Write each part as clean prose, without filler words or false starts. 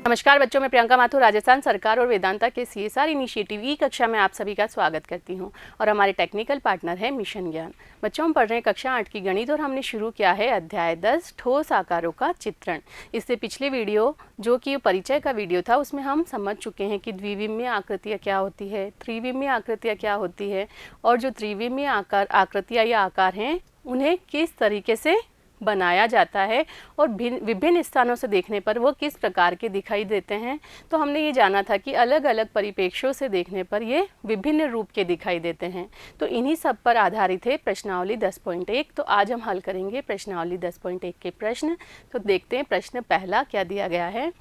नमस्कार बच्चों, मैं प्रियंका माथुर राजस्थान सरकार और वेदांता के CSR इनिशिएटिव ई कक्षा में आप सभी का स्वागत करती हूं और हमारे टेक्निकल पार्टनर है मिशन ज्ञान। बच्चों, हम पढ़ रहे हैं कक्षा 8 की गणित और हमने शुरू किया है अध्याय 10 ठोस आकारों का चित्रण। इससे पिछले वीडियो जो कि परिचय का वीडियो था उसमें हम समझ चुके हैं कि द्विविमीय आकृतियाँ क्या होती है, त्रिविमीय आकृतियाँ क्या होती है और जो त्रिविमीय आकृतियाँ या आकार हैं उन्हें किस तरीके से बनाया जाता है और विभिन्न स्थानों से देखने पर वो किस प्रकार के दिखाई देते हैं। तो हमने ये जाना था कि अलग अलग परिप्रेक्ष्यों से देखने पर ये विभिन्न रूप के दिखाई देते हैं। तो इन्हीं सब पर आधारित है प्रश्नावली 10.1। तो आज हम हल करेंगे प्रश्नावली 10.1 के प्रश्न। तो देखते हैं प्रश्न पहला क्या दिया गया है।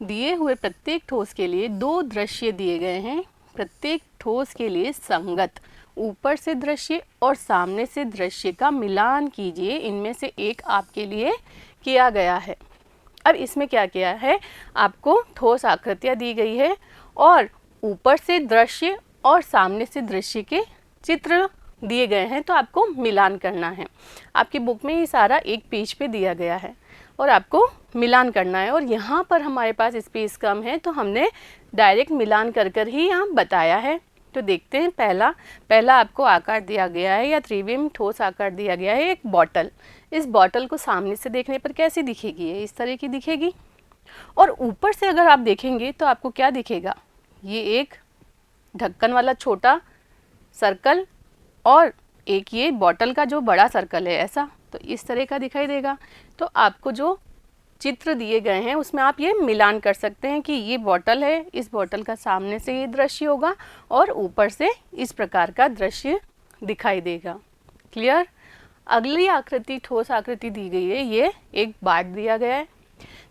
दिए हुए प्रत्येक ठोस के लिए दो दृश्य दिए गए हैं। प्रत्येक ठोस के लिए संगत ऊपर से दृश्य और सामने से दृश्य का मिलान कीजिए। इनमें से एक आपके लिए किया गया है। अब इसमें क्या किया है, आपको ठोस आकृतियाँ दी गई है और ऊपर से दृश्य और सामने से दृश्य के चित्र दिए गए हैं। तो आपको मिलान करना है। आपकी बुक में ये सारा एक पेज पे दिया गया है और आपको मिलान करना है। और यहाँ पर हमारे पास स्पेस कम है तो हमने डायरेक्ट मिलान कर ही यहाँ बताया है। तो देखते हैं पहला आपको आकार दिया गया है या त्रिविम ठोस आकार दिया गया है एक बॉटल। इस बॉटल को सामने से देखने पर कैसी दिखेगी, ये इस तरह की दिखेगी। और ऊपर से अगर आप देखेंगे तो आपको क्या दिखेगा, ये एक ढक्कन वाला छोटा सर्कल और एक ये बॉटल का जो बड़ा सर्कल है ऐसा, तो इस तरह का दिखाई देगा। तो आपको जो चित्र दिए गए हैं उसमें आप ये मिलान कर सकते हैं कि ये बॉटल है, इस बॉटल का सामने से ये दृश्य होगा और ऊपर से इस प्रकार का दृश्य दिखाई देगा। क्लियर। अगली आकृति ठोस आकृति दी गई है, ये एक बाट दिया गया है।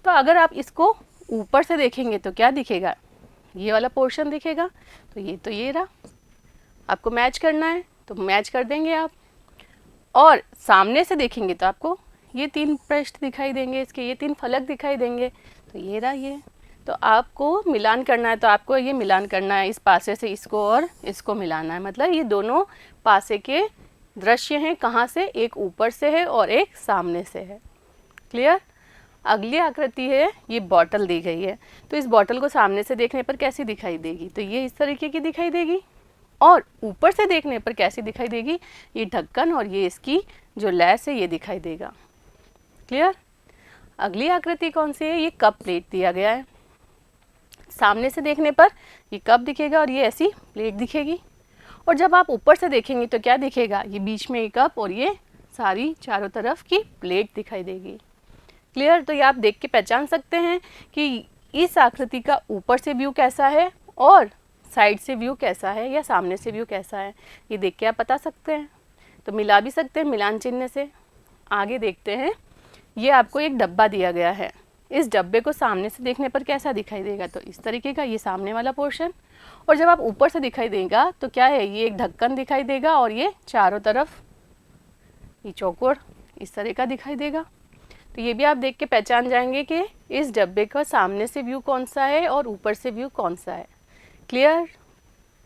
तो अगर आप इसको ऊपर से देखेंगे तो क्या दिखेगा, ये वाला पोर्शन दिखेगा। तो ये रहा, आपको मैच करना है तो मैच कर देंगे आप। और सामने से देखेंगे तो आपको ये तीन पृष्ठ दिखाई देंगे, इसके ये तीन फलक दिखाई देंगे। तो ये रहा ये। तो आपको मिलान करना है तो आपको ये मिलान करना है, इस पासे से इसको और इसको मिलाना है। मतलब ये दोनों पासे के दृश्य हैं, कहाँ से, एक ऊपर से है और एक सामने से है। क्लियर। अगली आकृति है, ये बॉटल दी गई है। तो इस बॉटल को सामने से देखने पर कैसी दिखाई देगी, तो ये इस तरीके की दिखाई देगी। और ऊपर से देखने पर कैसी दिखाई देगी, ये ढक्कन और ये इसकी जो लैस है ये दिखाई देगा। क्लियर। अगली आकृति कौन सी है, ये कप प्लेट दिया गया है। सामने से देखने पर ये कप दिखेगा और ये ऐसी प्लेट दिखेगी। और जब आप ऊपर से देखेंगे तो क्या दिखेगा, ये बीच में एक कप और ये सारी चारों तरफ की प्लेट दिखाई देगी। क्लियर। तो ये आप देख के पहचान सकते हैं कि इस आकृति का ऊपर से व्यू कैसा है और साइड से व्यू कैसा है या सामने से व्यू कैसा है, ये देख के आप बता सकते हैं। तो मिला भी सकते हैं मिलान चिन्ह से। आगे देखते हैं, ये आपको एक डब्बा दिया गया है। इस डब्बे को सामने से देखने पर कैसा दिखाई देगा, तो इस तरीके का, ये सामने वाला पोर्शन। और जब आप ऊपर से दिखाई देगा तो क्या है, ये एक ढक्कन दिखाई देगा और ये चारों तरफ ये चौकोर इस तरह का दिखाई देगा। तो ये भी आप देख के पहचान जाएंगे कि इस डब्बे का सामने से व्यू कौन सा है और ऊपर से व्यू कौन सा है। क्लियर।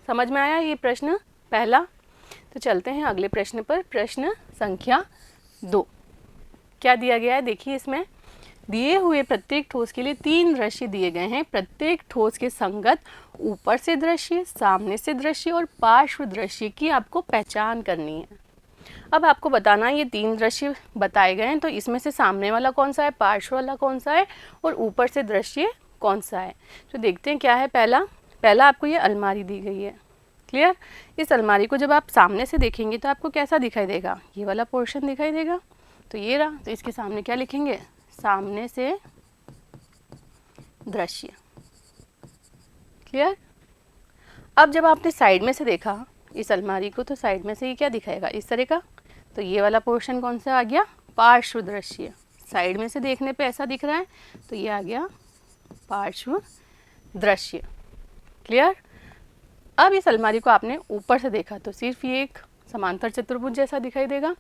समझ में आया ये प्रश्न पहला। तो चलते हैं अगले प्रश्न पर। प्रश्न संख्या 2 क्या दिया गया है, देखिए इसमें दिए हुए प्रत्येक ठोस के लिए 3 दृश्य दिए गए हैं। प्रत्येक ठोस के संगत ऊपर से दृश्य, सामने से दृश्य और पार्श्व दृश्य की आपको पहचान करनी है। अब आपको बताना है ये 3 दृश्य बताए गए हैं, तो इसमें से सामने वाला कौन सा है, पार्श्व वाला कौन सा है और ऊपर से दृश्य कौन सा है। तो देखते हैं क्या है। पहला आपको ये अलमारी दी गई है। क्लियर। इस अलमारी को जब आप सामने से देखेंगे तो आपको कैसा दिखाई देगा, ये वाला पोर्शन दिखाई देगा। तो ये रहा। तो इसके सामने क्या लिखेंगे, सामने से दृश्य। क्लियर। अब जब आपने साइड में से देखा इस अलमारी को तो साइड में से ये क्या दिखाएगा, इस तरह का। तो ये वाला पोर्शन कौन सा आ गया, पार्श्व दृश्य। साइड में से देखने पे ऐसा दिख रहा है तो ये आ गया पार्श्व दृश्य। क्लियर। अब इस अलमारी को आपने ऊपर से देखा तो सिर्फ ये एक समांतर चतुर्भुज जैसा दिखाई देगा।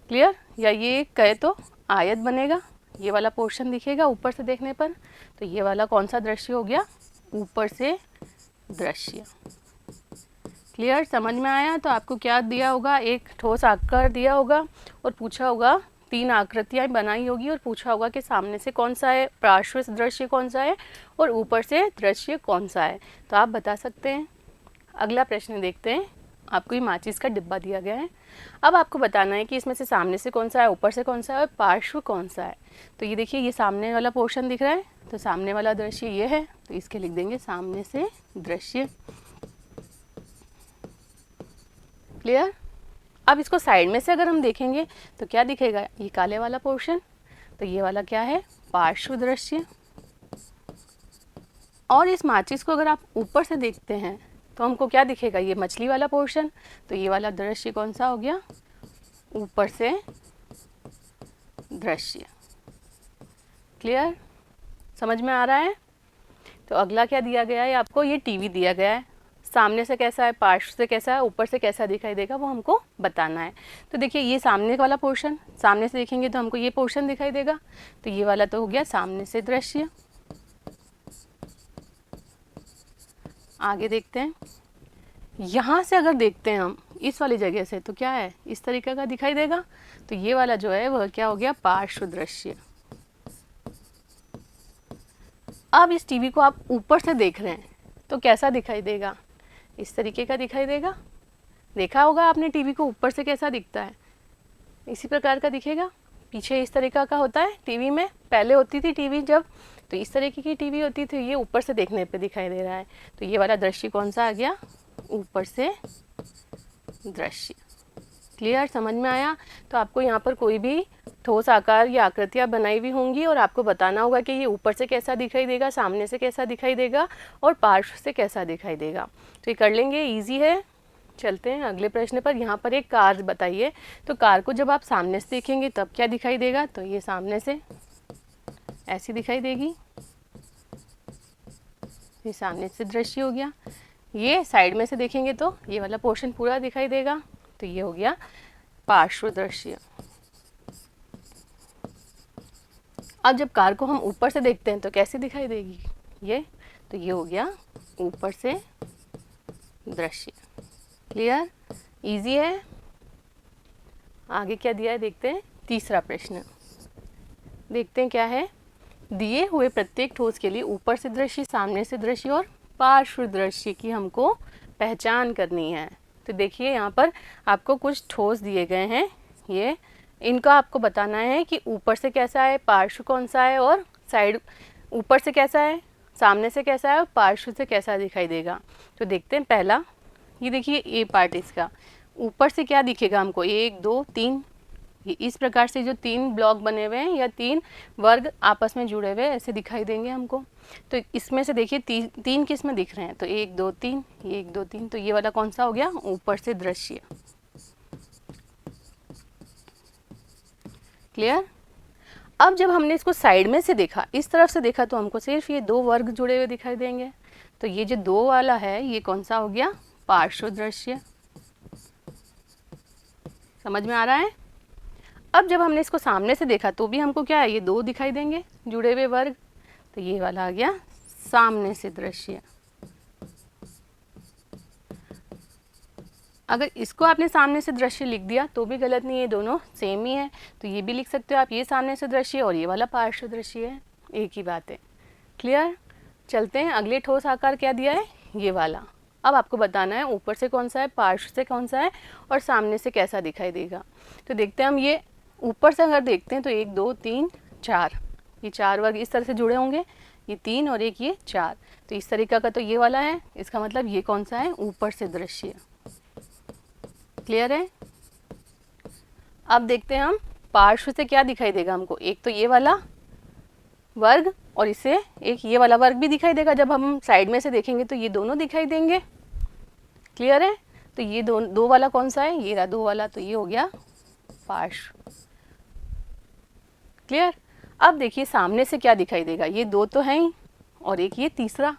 क्लियर। या ये कहे तो आयत बनेगा, ये वाला पोर्शन दिखेगा ऊपर से देखने पर। तो ये वाला कौन सा दृश्य हो गया, ऊपर से दृश्य। क्लियर। समझ में आया। तो आपको क्या दिया होगा, एक ठोस आकार दिया होगा और पूछा होगा तीन आकृतियाँ बनाई होगी और पूछा होगा कि सामने से कौन सा है, पार्श्व दृश्य कौन सा है और ऊपर से दृश्य कौन सा है। तो आप बता सकते हैं। अगला प्रश्न देखते हैं। आपको ये माचिस का डिब्बा दिया गया है। अब आपको बताना है कि इसमें से सामने से कौन सा है, ऊपर से कौन सा है और पार्श्व कौन सा है। तो ये देखिए, ये सामने वाला पोर्शन दिख रहा है, तो सामने वाला दृश्य ये है, तो इसके लिख देंगे सामने से दृश्य। क्लियर। अब इसको साइड में से अगर हम देखेंगे तो क्या दिखेगा, ये काले वाला पोर्शन, तो ये वाला क्या है, पार्श्व दृश्य। और इस माचिस को अगर आप ऊपर से देखते हैं तो हमको क्या दिखेगा, ये मछली वाला पोर्शन, तो ये वाला दृश्य कौन सा हो गया, ऊपर से दृश्य। क्लियर, समझ में आ रहा है। तो अगला क्या दिया गया है आपको, ये टीवी दिया गया है। सामने से कैसा है, पार्श्व से कैसा है, ऊपर से कैसा दिखाई देगा, वो हमको बताना है। तो देखिए, ये सामने वाला पोर्शन, सामने से देखेंगे तो हमको ये पोर्शन दिखाई देगा, तो ये वाला तो हो गया सामने से दृश्य। आगे देखते हैं। यहाँ से अगर देखते हैं हम इस वाली जगह से, तो क्या है, इस तरीके का दिखाई देगा, तो ये वाला जो है वह क्या हो गया, पार्श्व दृश्य। अब इस टीवी को आप ऊपर से देख रहे हैं तो कैसा दिखाई देगा, इस तरीके का दिखाई देगा। देखा होगा आपने टीवी को ऊपर से कैसा दिखता है, इसी प्रकार का दिखेगा। पीछे इस तरीका का होता है टीवी में, पहले होती थी टीवी जब, तो इस तरीके की टीवी होती थी, ये ऊपर से देखने पे दिखाई दे रहा है। तो ये वाला दृश्य कौन सा आ गया, ऊपर से दृश्य। क्लियर, समझ में आया। तो आपको यहाँ पर कोई भी ठोस आकार या आकृतियाँ बनाई हुई होंगी और आपको बताना होगा कि ये ऊपर से कैसा दिखाई देगा, सामने से कैसा दिखाई देगा और पार्श्व से कैसा दिखाई देगा। तो ये कर लेंगे, इजी है। चलते हैं अगले प्रश्न पर। यहाँ पर एक कार बताइए, तो कार को जब आप सामने से देखेंगे तब क्या दिखाई देगा, तो ये सामने से ऐसी दिखाई देगी, ये सामने से दृश्य हो गया। ये साइड में से देखेंगे तो ये वाला पोर्शन पूरा दिखाई देगा, तो ये हो गया पार्श्व दृश्य। अब जब कार को हम ऊपर से देखते हैं तो कैसे दिखाई देगी, ये, तो ये हो गया ऊपर से दृश्य। क्लियर, इजी है। आगे क्या दिया है देखते हैं। तीसरा प्रश्न देखते हैं क्या है। दिए हुए प्रत्येक ठोस के लिए ऊपर से दृश्य, सामने से दृश्य और पार्श्व दृश्य की हमको पहचान करनी है। तो देखिए, यहाँ पर आपको कुछ ठोस दिए गए हैं, ये इनका आपको बताना है कि ऊपर से कैसा है, पार्श्व कौन सा है और साइड, ऊपर से कैसा है, सामने से कैसा है और पार्श्व से कैसा दिखाई देगा। तो देखते हैं। पहला ये देखिए, ए पार्ट इसका ऊपर से क्या दिखेगा हमको, 1 2 3, ये इस प्रकार से जो 3 ब्लॉक बने हुए हैं या 3 वर्ग आपस में जुड़े हुए ऐसे दिखाई देंगे हमको। तो इसमें से देखिए तीन किस में दिख रहे हैं, तो 1 2 3, ये 1 2 3, तो ये वाला कौन सा हो गया, ऊपर से दृश्य। क्लियर। अब जब हमने इसको साइड में से देखा, इस तरफ से देखा, तो हमको सिर्फ ये 2 वर्ग जुड़े हुए दिखाई देंगे। तो ये जो 2 वाला है ये कौन सा हो गया, पार्श्व दृश्य। समझ में आ रहा है। अब जब हमने इसको सामने से देखा तो भी हमको क्या है, ये 2 दिखाई देंगे जुड़े हुए वर्ग, तो ये वाला आ गया सामने से दृश्य। अगर इसको आपने सामने से दृश्य लिख दिया तो भी गलत नहीं है, दोनों सेम ही है। तो ये भी लिख सकते हो आप, ये सामने से दृश्य और ये वाला पार्श्व दृश्य है, एक ही बात है। क्लियर। चलते हैं अगले ठोस आकार क्या दिया है, ये वाला। अब आपको बताना है ऊपर से कौन सा है, पार्श्व से कौन सा है और सामने से कैसा दिखाई देगा। तो देखते हैं हम, ये ऊपर से अगर देखते हैं तो 1 2 3 4, ये 4 वर्ग इस तरह से जुड़े होंगे, ये 3 और एक ये 4, तो इस तरीका का तो ये वाला है। इसका मतलब ये कौन सा है, ऊपर से दृश्य। क्लियर है। अब देखते हैं हम पार्श्व से क्या दिखाई देगा हमको। एक तो ये वाला वर्ग और इससे एक ये वाला वर्ग भी दिखाई देगा। जब हम साइड में से देखेंगे तो ये दोनों दिखाई देंगे। क्लियर है। तो ये दो वाला कौन सा है, ये रहा 2 वाला, तो ये हो गया पार्श्व। क्लियर। अब देखिए सामने से क्या दिखाई देगा, ये 2 तो हैं ही और एक ये तीसरा,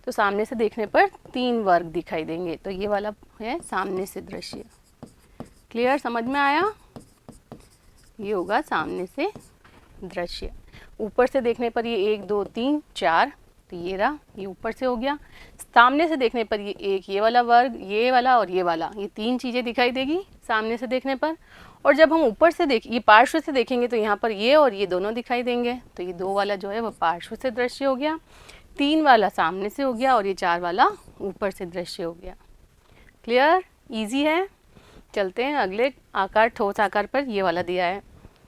तो सामने से देखने पर 3 वर्ग दिखाई देंगे, तो ये वाला है सामने से दृश्य। क्लियर, समझ में आया। ये होगा सामने से दृश्य। ऊपर से देखने पर ये 1 2 3 4, तो ये रहा, ये ऊपर से हो गया। सामने से देखने पर ये एक ये वाला वर्ग, ये वाला और ये वाला, ये 3 चीज़ें दिखाई देगी सामने से देखने पर। और जब हम ऊपर से ये पार्श्व से देखेंगे तो यहाँ पर ये और ये दोनों दिखाई देंगे, तो ये 2 वाला जो है वो पार्श्व से दृश्य हो गया, 3 वाला सामने से हो गया और ये 4 वाला ऊपर से दृश्य हो गया। क्लियर, इजी है। चलते हैं अगले आकार, ठोस आकार पर ये वाला दिया है।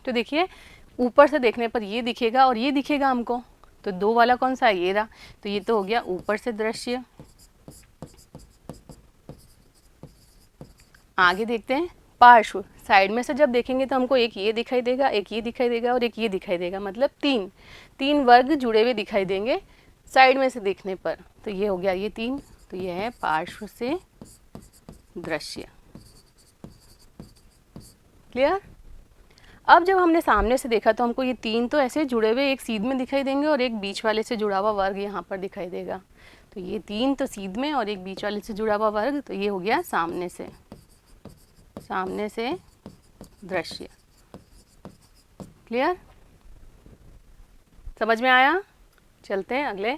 तो देखिए ऊपर से देखने पर ये दिखेगा और ये दिखेगा हमको, तो 2 वाला कौन सा है, ये रहा, तो ये तो हो गया ऊपर से दृश्य। आगे देखते हैं पार्श्व, साइड में से जब देखेंगे तो हमको एक ये दिखाई देगा, एक ये दिखाई देगा और एक ये दिखाई देगा, मतलब 3 वर्ग जुड़े हुए दिखाई देंगे साइड में से देखने पर, तो ये हो गया ये 3, तो ये है पार्श्व से दृश्य। क्लियर। अब जब हमने सामने से देखा तो हमको ये 3 तो ऐसे जुड़े हुए एक सीध में दिखाई देंगे और एक बीच वाले से जुड़ा हुआ वर्ग यहाँ पर दिखाई देगा, तो ये 3 तो सीध में और एक बीच वाले से जुड़ा हुआ वर्ग, तो ये हो गया सामने से दृश्य। क्लियर, समझ में आया। चलते हैं अगले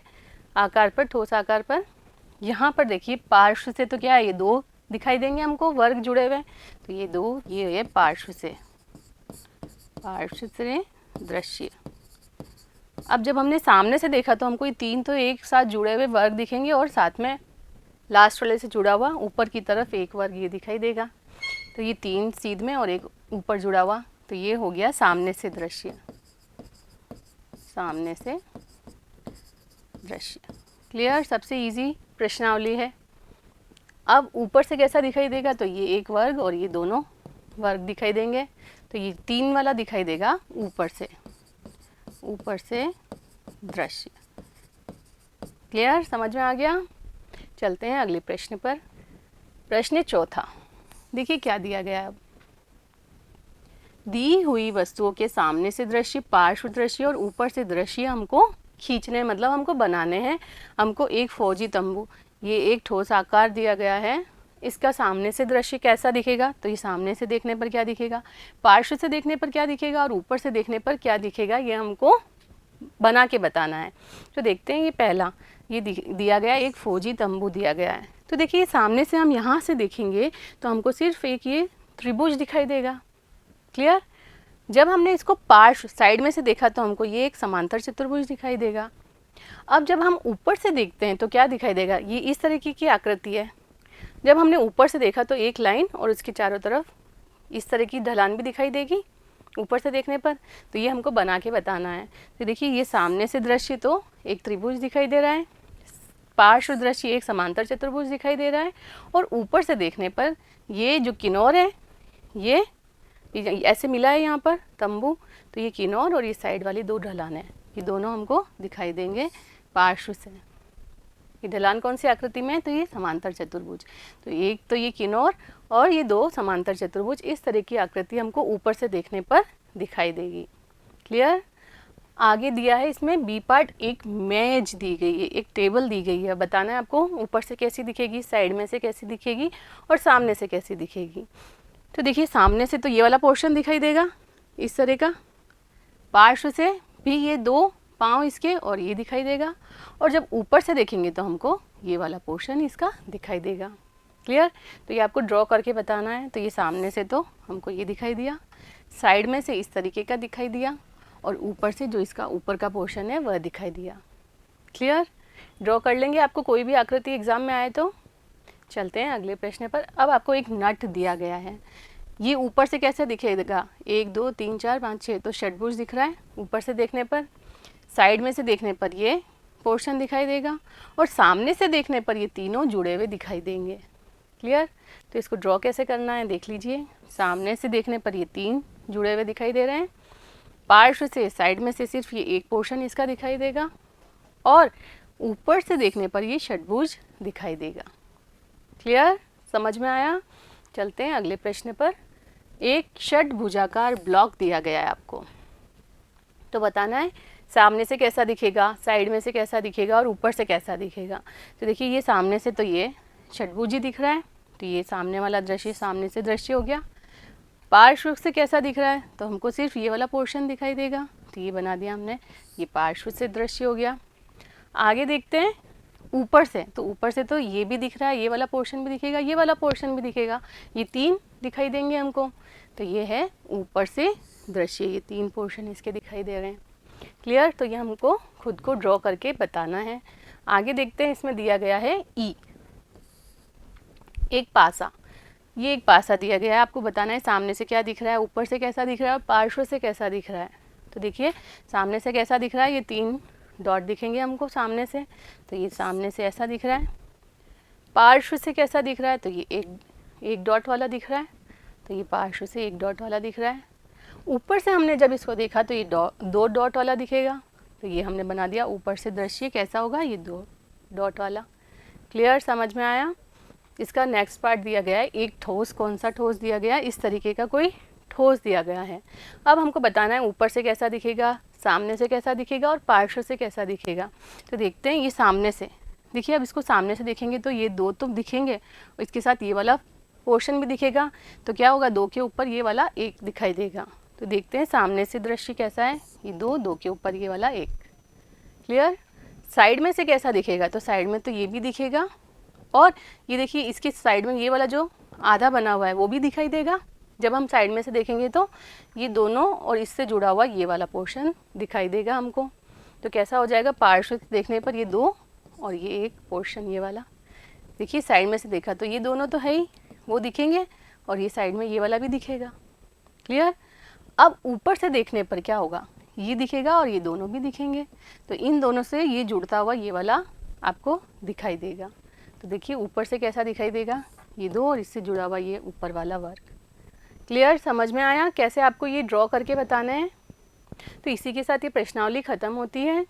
आकार पर, ठोस आकार पर। यहाँ पर देखिए पार्श्व से तो क्या है, ये 2 दिखाई देंगे हमको वर्ग जुड़े हुए, तो ये 2, ये है पार्श्व से दृश्य। अब जब हमने सामने से देखा तो हमको ये 3 तो एक साथ जुड़े हुए वर्ग दिखेंगे और साथ में लास्ट वाले से जुड़ा हुआ ऊपर की तरफ एक वर्ग ये दिखाई देगा, तो ये 3 सीध में और एक ऊपर जुड़ा हुआ, तो ये हो गया सामने से दृश्य। क्लियर, सबसे इजी प्रश्नावली है। अब ऊपर से कैसा दिखाई देगा, तो ये एक वर्ग और ये दोनों वर्ग दिखाई देंगे, तो ये 3 वाला दिखाई देगा ऊपर से दृश्य। क्लियर, समझ में आ गया। चलते हैं अगले प्रश्न पर। प्रश्न चौथा, देखिए क्या दिया गया है। अब दी हुई वस्तुओं के सामने से दृश्य, पार्श्व दृश्य और ऊपर से दृश्य हमको खींचने, मतलब हमको बनाने हैं। हमको एक फौजी तंबू, ये एक ठोस आकार दिया गया है, इसका सामने से दृश्य कैसा दिखेगा, तो ये सामने से देखने पर क्या दिखेगा, पार्श्व से देखने पर क्या दिखेगा और ऊपर से देखने पर क्या दिखेगा, ये हमको बना के बताना है। तो देखते हैं, ये पहला ये दिया गया एक फौजी तंबू दिया गया है। तो देखिए सामने से हम यहाँ से देखेंगे तो हमको सिर्फ एक ये त्रिभुज दिखाई देगा। क्लियर, जब हमने इसको पार्श्व साइड में से देखा तो हमको ये एक समांतर चतुर्भुज दिखाई देगा। अब जब हम ऊपर से देखते हैं तो क्या दिखाई देगा, ये इस तरीके की आकृति है। जब हमने ऊपर से देखा तो एक लाइन और उसके चारों तरफ इस तरह की ढलान भी दिखाई देगी ऊपर से देखने पर, तो ये हमको बना के बताना है। तो देखिए ये सामने से दृश्य तो एक त्रिभुज दिखाई दे रहा है, पार्श्व दृश्य एक समांतर चतुर्भुज दिखाई दे रहा है, और ऊपर से देखने पर ये जो किन्नौर है ये ऐसे मिला है यहाँ पर तंबू, तो ये किन्नौर और ये साइड वाली 2 ढलान है, ये दोनों हमको दिखाई देंगे पार्श्व से। ये ढलान कौन सी आकृति में है, तो ये समांतर चतुर्भुज, तो एक तो ये किन्नौर और ये 2 समांतर चतुर्भुज, इस तरह की आकृति हमको ऊपर से देखने पर दिखाई देगी। क्लियर। आगे दिया है इसमें बी पार्ट, एक मेज दी गई है, एक टेबल दी गई है, बताना है आपको ऊपर से कैसी दिखेगी, साइड में से कैसी दिखेगी और सामने से कैसी दिखेगी। तो देखिए सामने से तो ये वाला पोर्शन दिखाई देगा इस तरह का, पार्श्व से भी ये 2 पाँव इसके और ये दिखाई देगा, और जब ऊपर से देखेंगे तो हमको ये वाला पोर्शन इसका दिखाई देगा। क्लियर, तो ये आपको ड्रॉ करके बताना है। तो ये सामने से तो हमको ये दिखाई दिया, साइड में से इस तरीके का दिखाई दिया, और ऊपर से जो इसका ऊपर का पोर्शन है वह दिखाई दिया। क्लियर, ड्रॉ कर लेंगे आपको कोई भी आकृति एग्जाम में आए तो। चलते हैं अगले प्रश्न पर। अब आपको एक नट दिया गया है, ये ऊपर से कैसे दिखेगा, 1 2 3 4 5 6, तो षटभुज दिख रहा है ऊपर से देखने पर, साइड में से देखने पर ये पोर्शन दिखाई देगा, और सामने से देखने पर ये तीनों जुड़े हुए दिखाई देंगे। क्लियर, तो इसको ड्रॉ कैसे करना है देख लीजिए। सामने से देखने पर ये 3 जुड़े हुए दिखाई दे रहे हैं, पार्श्व से साइड में से सिर्फ ये एक पोर्शन इसका दिखाई देगा, और ऊपर से देखने पर ये षटभुज दिखाई देगा। क्लियर, समझ में आया। चलते हैं अगले प्रश्न पर। एक षटभुजाकार ब्लॉक दिया गया है आपको, तो बताना है सामने से कैसा दिखेगा, साइड में से कैसा दिखेगा और ऊपर से कैसा दिखेगा। तो देखिए ये सामने से तो ये षटभुज ही दिख रहा है, तो ये सामने वाला दृश्य सामने से दृश्य हो गया। पार्श्व से कैसा दिख रहा है, तो हमको सिर्फ ये वाला पोर्शन दिखाई देगा, तो ये बना दिया हमने, ये पार्श्व से दृश्य हो गया। आगे देखते हैं ऊपर से, तो ऊपर से तो ये भी दिख रहा है, ये वाला पोर्शन भी दिखेगा, ये वाला पोर्शन भी दिखेगा, ये 3 दिखाई देंगे हमको। तो ये है ऊपर से दृश्य, ये 3 पोर्शन इसके दिखाई दे रहे हैं। क्लियर? तो ये हमको खुद को ड्रॉ करके बताना है। आगे देखते हैं, इसमें दिया गया है ई, एक पासा। ये एक पासा दिया गया है, आपको बताना है सामने से क्या दिख रहा है, ऊपर से कैसा दिख रहा है और पार्श्व से कैसा दिख रहा है। तो देखिए सामने से कैसा दिख रहा है, ये 3 डॉट दिखेंगे हमको सामने से, तो ये सामने से ऐसा दिख रहा है। पार्श्व से कैसा दिख रहा है, तो ये एक डॉट वाला दिख रहा है, तो ये पार्श्व से 1 डॉट वाला दिख रहा है। ऊपर से हमने जब इसको देखा तो ये 2 डॉट वाला दिखेगा, तो ये हमने बना दिया ऊपर से दृश्य कैसा होगा, ये 2 डॉट वाला। क्लियर? समझ में आया? इसका नेक्स्ट पार्ट दिया गया है एक ठोस। कौन सा ठोस दिया गया है? इस तरीके का कोई ठोस दिया गया है। अब हमको बताना है ऊपर से कैसा दिखेगा, सामने से कैसा दिखेगा और पार्श्व से कैसा दिखेगा। तो देखते हैं, ये सामने से देखिए, अब इसको सामने से देखेंगे तो ये 2 तो दिखेंगे, इसके साथ ये वाला पोर्शन भी दिखेगा, तो क्या होगा, 2 के ऊपर ये वाला 1 दिखाई देगा। तो देखते हैं सामने से दृश्य कैसा है, ये 2 के ऊपर ये वाला 1। क्लियर? साइड में से कैसा दिखेगा, तो साइड में तो ये भी दिखेगा, और ये देखिए इसकी साइड में ये वाला जो आधा बना हुआ है वो भी दिखाई देगा। जब हम साइड में से देखेंगे तो ये दोनों और इससे जुड़ा हुआ ये वाला पोर्शन दिखाई देगा हमको। तो कैसा हो जाएगा, पार्श्व देखने पर ये 2 और ये 1 पोर्शन ये वाला। देखिए साइड में से देखा तो ये दोनों तो है ही, वो दिखेंगे, और ये साइड में ये वाला भी दिखेगा। क्लियर? अब ऊपर से देखने पर क्या होगा, ये दिखेगा और ये दोनों भी दिखेंगे, तो इन दोनों से ये जुड़ता हुआ ये वाला आपको दिखाई देगा। तो देखिए ऊपर से कैसा दिखाई देगा, ये 2 और इससे जुड़ा हुआ ये ऊपर वाला वर्ग। क्लियर? समझ में आया कैसे आपको ये ड्रॉ करके बताना है? तो इसी के साथ ये प्रश्नावली ख़त्म होती है।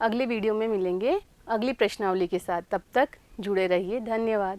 अगले वीडियो में मिलेंगे अगली प्रश्नावली के साथ, तब तक जुड़े रहिए। धन्यवाद।